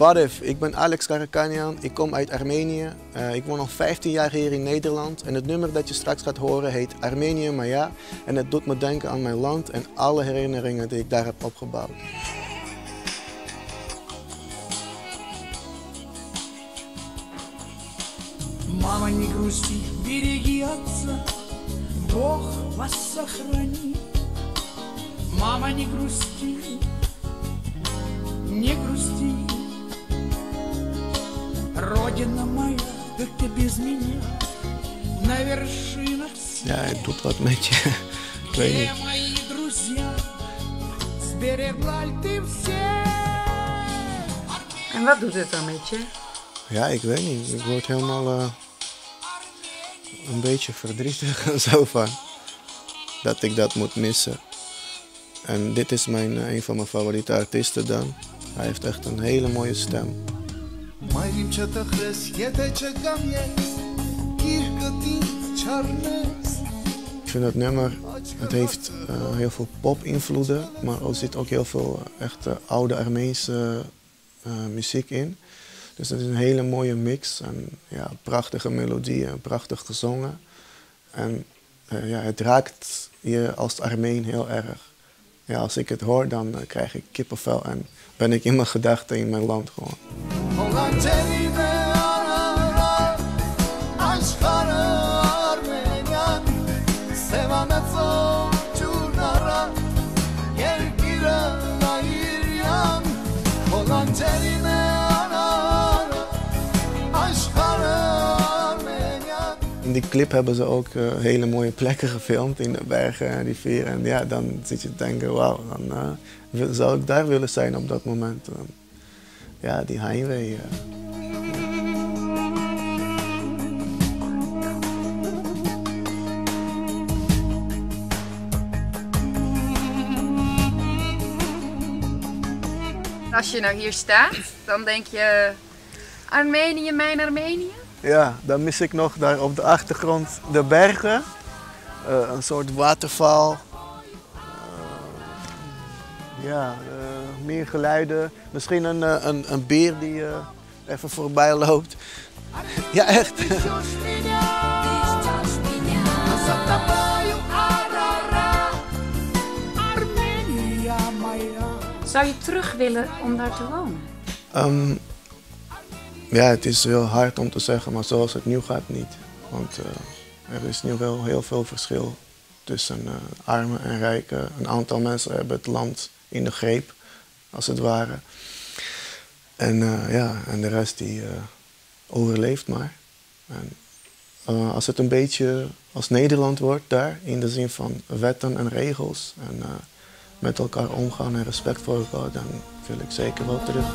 Badif, ik ben Alex Karakanian, ik kom uit Armenië. Ik woon al 15 jaar hier in Nederland en het nummer dat je straks gaat horen heet Armenië Maya. En het doet me denken aan mijn land en alle herinneringen die ik daar heb opgebouwd. Мама, не грусти, береги отца, Бог вас сохранит. Мама, не грусти, не грусти. Родина моя, как ты без меня, на вершинах Ja, het doet wat met je. Ik weet niet. все мои друзья, сберегла ли ты все? En wat doet het dan met je? Ja, ik weet niet. Ik word helemaal een beetje verdrietig en zo van dat ik dat moet missen. En dit is een van mijn favoriete artiesten dan. Hij heeft echt een hele mooie stem. Ik vind het nummer, het heeft heel veel pop-invloeden, maar er zit ook heel veel echte oude Armeense muziek in. Dus het is een hele mooie mix en ja, prachtige melodieën, prachtig gezongen. En ja, het raakt je als Armeen heel erg. Ja, als ik het hoor, dan krijg ik kippenvel en ben ik in mijn gedachten in mijn land gewoon. In die clip hebben ze ook hele mooie plekken gefilmd in de bergen en rivieren. En ja, dan zit je te denken, wauw, dan zou ik daar willen zijn op dat moment. Ja, die heimwee. Als je nou hier staat, dan denk je, Armenië, mijn Armenië? Ja, dan mis ik nog daar op de achtergrond de bergen. Een soort waterval. Ja, meer geluiden. Misschien een beer die even voorbij loopt. Ja, echt. Zou je terug willen om daar te wonen? Ja, het is heel hard om te zeggen, maar zoals het nu gaat niet. Want er is nu wel heel veel verschil tussen armen en rijken. Een aantal mensen hebben het land in de greep, als het ware. En, ja, en de rest die overleeft maar. En, als het een beetje als Nederland wordt daar, in de zin van wetten en regels en met elkaar omgaan en respect voor elkaar, dan wil ik zeker wel terug.